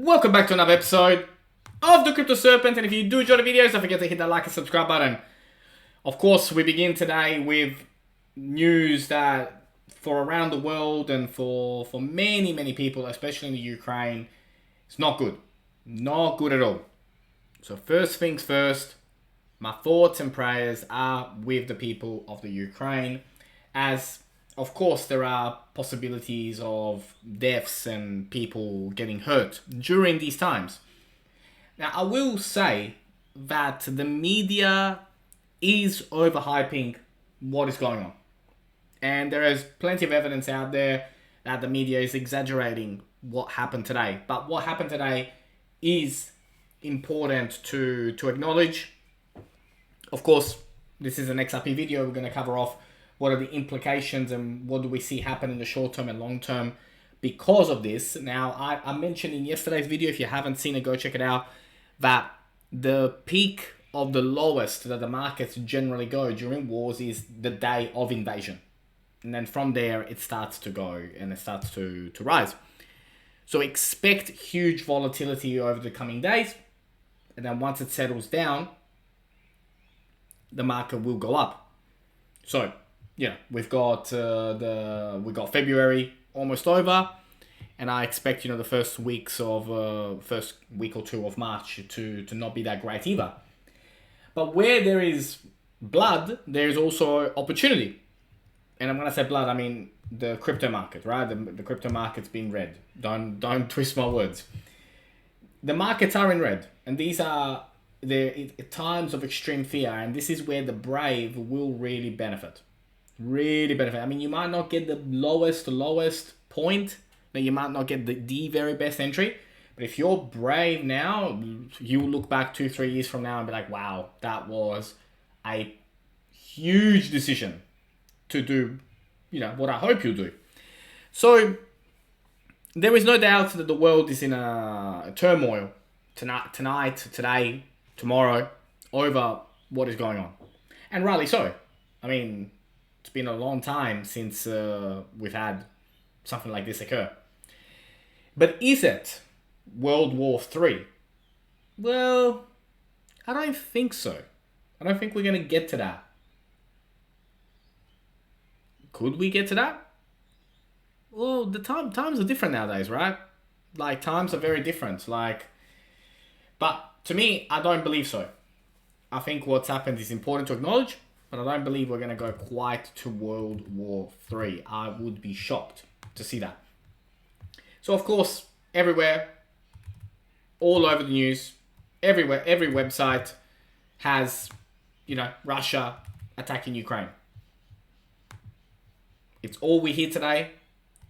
Welcome back to another episode of the Crypto Serpent, and if you do enjoy the videos, don't forget to hit that like and subscribe button. Of course, we begin today with news that for around the world and for many people, especially in the Ukraine, it's not good. Not good at all. So first things first, my thoughts and prayers are with the people of the Ukraine, as of course there are possibilities of deaths and people getting hurt during these times. Now I will say that the media is overhyping what is going on. And there is plenty of evidence out there that the media is exaggerating what happened today. But what happened today is important to acknowledge. Of course, this is an XRP video. We're going to cover off what are the implications and what do we see happen in the short term and long term because of this. Now, I mentioned in yesterday's video, if you haven't seen it, go check it out, that the peak of the lowest that the markets generally go during wars is the day of invasion. And then from there, it starts to go and it starts to rise. So expect huge volatility over the coming days. And then once it settles down, the market will go up. So, yeah, we've got February almost over. And I expect, the first week or two of March to not be that great either. But where there is blood, there is also opportunity. And I'm going to say blood, I mean the crypto market, right? The crypto market's being red. Don't twist my words. The markets are in red. And these are the times of extreme fear. And this is where the brave will really benefit. Really benefit. I mean, you might not get the lowest point. You might not get the very best entry. But if you're brave now, you will look back 2-3 years from now and be like, wow, that was a huge decision to do, what I hope you'll do. So there is no doubt that the world is in a turmoil tonight, today, tomorrow, over what is going on. And rightly so. I mean, it's been a long time since we've had something like this occur. But is it World War III? Well, I don't think so. I don't think we're going to get to that. Could we get to that? Well, the times are different nowadays, right? Like, times are very different. But to me, I don't believe so. I think what's happened is important to acknowledge, but I don't believe we're going to go quite to World War III. I would be shocked to see that. So, of course, everywhere, all over the news, everywhere, every website has, Russia attacking Ukraine. It's all we hear today.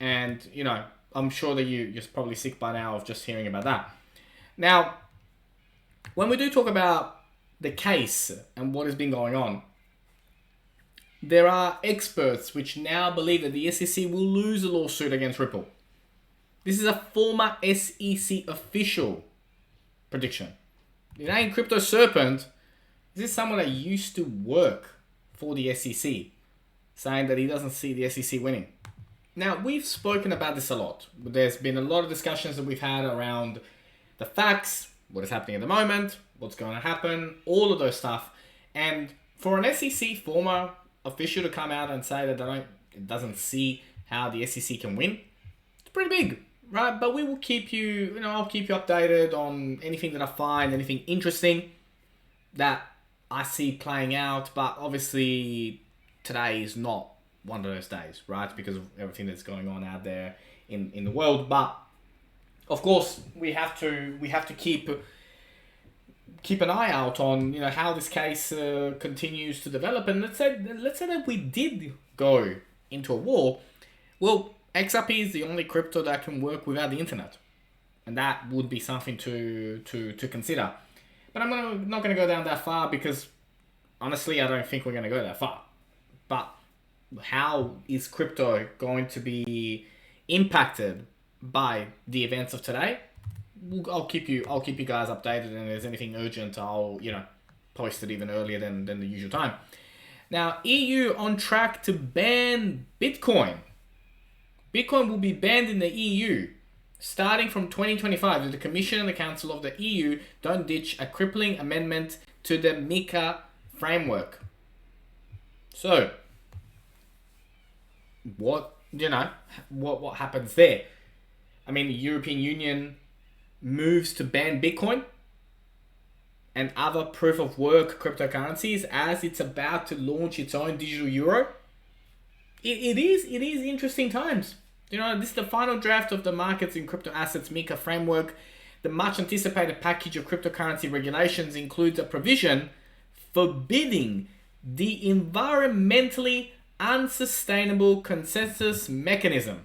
And, I'm sure that you're probably sick by now of just hearing about that. Now, when we do talk about the case and what has been going on, there are experts which now believe that the SEC will lose a lawsuit against Ripple. This is a former SEC official prediction. In Crypto Serpent, this is someone that used to work for the SEC, saying that he doesn't see the SEC winning. Now, we've spoken about this a lot. There's been a lot of discussions that we've had around the facts, what is happening at the moment, what's going to happen, all of those stuff. And for an SEC former official to come out and say that doesn't see how the SEC can win, it's pretty big, right? But we will keep you, I'll keep you updated on anything that I find, anything interesting that I see playing out. But obviously, today is not one of those days, right? Because of everything that's going on out there in the world. But of course, we have to keep an eye out on how this case continues to develop. And let's say that we did go into a war. Well, XRP is the only crypto that can work without the internet, and that would be something to consider. But I'm not going to go down that far because honestly, I don't think we're going to go that far. But how is crypto going to be impacted by the events of today? I'll keep you guys updated, and if there's anything urgent, I'll post it even earlier than the usual time. Now, EU on track to ban Bitcoin. Bitcoin will be banned in the EU Starting from 2025, the Commission and the Council of the EU don't ditch a crippling amendment to the MiCA framework. So, what happens there? I mean, the European Union moves to ban Bitcoin and other proof of work cryptocurrencies as it's about to launch its own digital euro. It is interesting times. This is the final draft of the Markets in Crypto Assets MiCA framework. The much anticipated package of cryptocurrency regulations includes a provision forbidding the environmentally unsustainable consensus mechanism.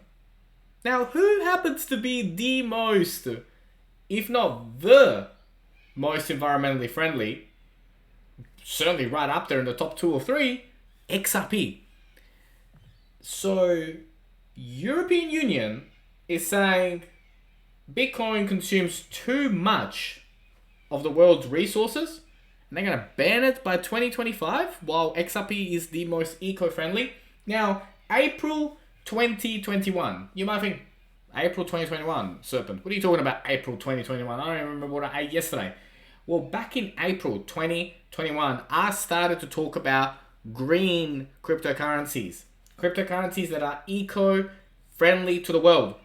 Now, who happens to be the most, if not the most environmentally friendly, certainly right up there in the top 2 or 3, Xrp. So, European Union is saying Bitcoin consumes too much of the world's resources, and they're going to ban it by 2025, while Xrp is the most eco-friendly. Now, April 2021. You might think, April 2021, Serpent. What are you talking about, April 2021? I don't even remember what I ate yesterday. Well, back in April 2021, I started to talk about green cryptocurrencies. Cryptocurrencies that are eco-friendly to the world.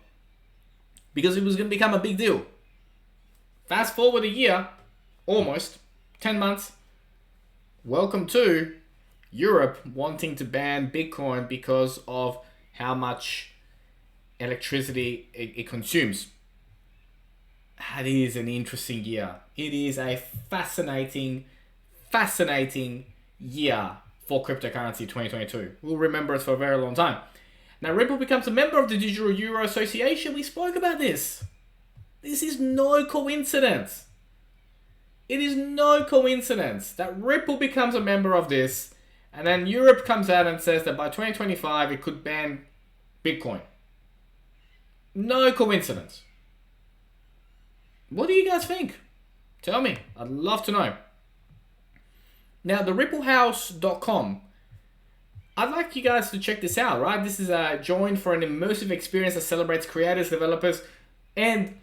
Because it was going to become a big deal. Fast forward a year, almost, 10 months. Welcome to Europe wanting to ban Bitcoin because of how much electricity it consumes. That is an interesting year. It is a fascinating year for cryptocurrency 2022. We'll remember it for a very long time. Now, Ripple becomes a member of the Digital Euro Association. We spoke about this. This is no coincidence. It is no coincidence that Ripple becomes a member of this, and then Europe comes out and says that by 2025 it could ban Bitcoin. No coincidence. What do you guys think? Tell me. I'd love to know. Now, the ripplehouse.com. I'd like you guys to check this out, right? This is a join for an immersive experience that celebrates creators, developers, and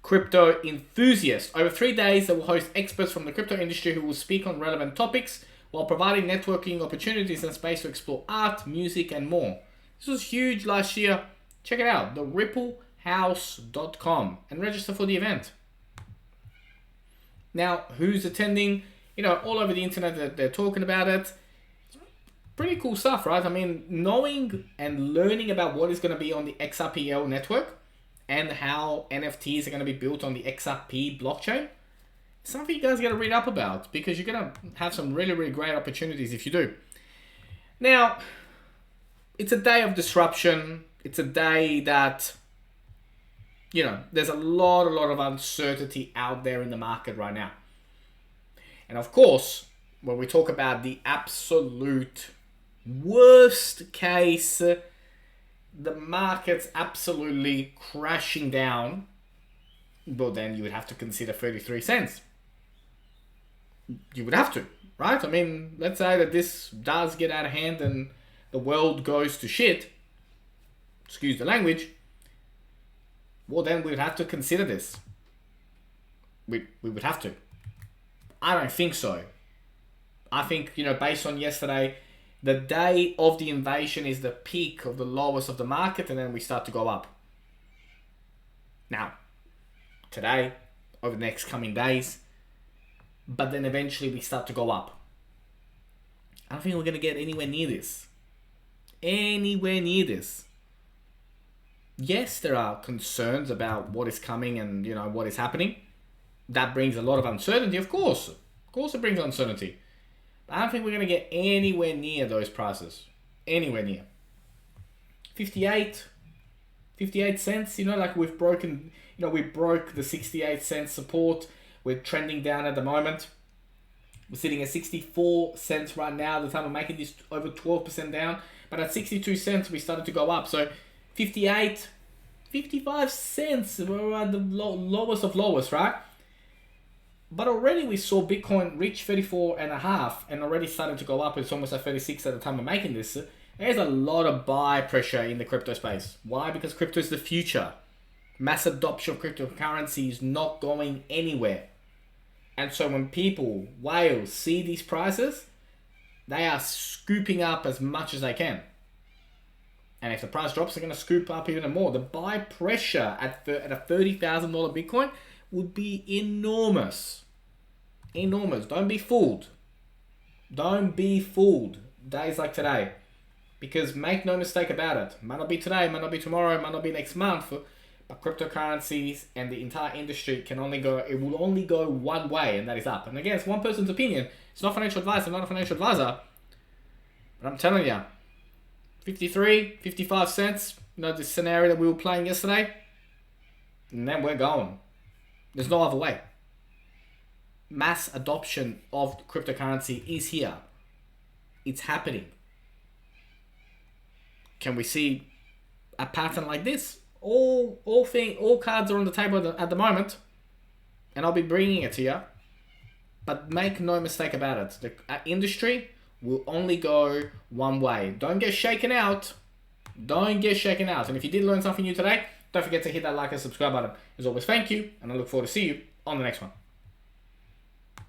crypto enthusiasts. Over 3 days, they will host experts from the crypto industry who will speak on relevant topics while providing networking opportunities and space to explore art, music, and more. This was huge last year. Check it out, the ripplehouse.com, and register for the event. Now, who's attending? All over the internet they're talking about it. Pretty cool stuff, right? I mean, knowing and learning about what is going to be on the XRPL network and how NFTs are going to be built on the XRP blockchain, something you guys got to read up about, because you're going to have some really, really great opportunities if you do. Now, it's a day of disruption. It's a day that, there's a lot of uncertainty out there in the market right now. And of course, when we talk about the absolute worst case, the market's absolutely crashing down, well, then you would have to consider 33 cents. You would have to, right? I mean, let's say that this does get out of hand and the world goes to shit, excuse the language, well, then we would have to consider this. We would have to. I don't think so. I think, based on yesterday, the day of the invasion is the peak of the lowest of the market, and then we start to go up. Now, today, over the next coming days, but then eventually we start to go up. I don't think we're going to get anywhere near this. Anywhere near this. Yes, there are concerns about what is coming and, what is happening. That brings a lot of uncertainty, of course. Of course it brings uncertainty. But I don't think we're going to get anywhere near those prices. Anywhere near. 58 cents, like we've broken, we broke the 68 cent support. We're trending down at the moment. We're sitting at 64 cents right now at the time of making this, over 12% down. But at 62 cents, we started to go up. So 55 cents, we're at the lowest of lowest, right? But already we saw Bitcoin reach 34.5 and already started to go up. It's almost at 36 at the time of making this. There's a lot of buy pressure in the crypto space. Why? Because crypto is the future. Mass adoption of cryptocurrency is not going anywhere. And so when people, whales, see these prices, they are scooping up as much as they can. And if the price drops, they're going to scoop up even more. The buy pressure at a $30,000 Bitcoin would be enormous. Enormous. Don't be fooled. Don't be fooled. Days like today. Because make no mistake about it. Might not be today, might not be tomorrow, might not be next month. But cryptocurrencies and the entire industry it will only go one way, and that is up. And again, it's one person's opinion. It's not financial advice. I'm not a financial advisor. But I'm telling you, 53, 55 cents, the scenario that we were playing yesterday, and then we're going. There's no other way. Mass adoption of cryptocurrency is here. It's happening. Can we see a pattern like this? All cards are on the table at the moment, and I'll be bringing it to you. But make no mistake about it. The industry will only go one way. Don't get shaken out. Don't get shaken out. And if you did learn something new today, don't forget to hit that like and subscribe button. As always, thank you, and I look forward to see you on the next one.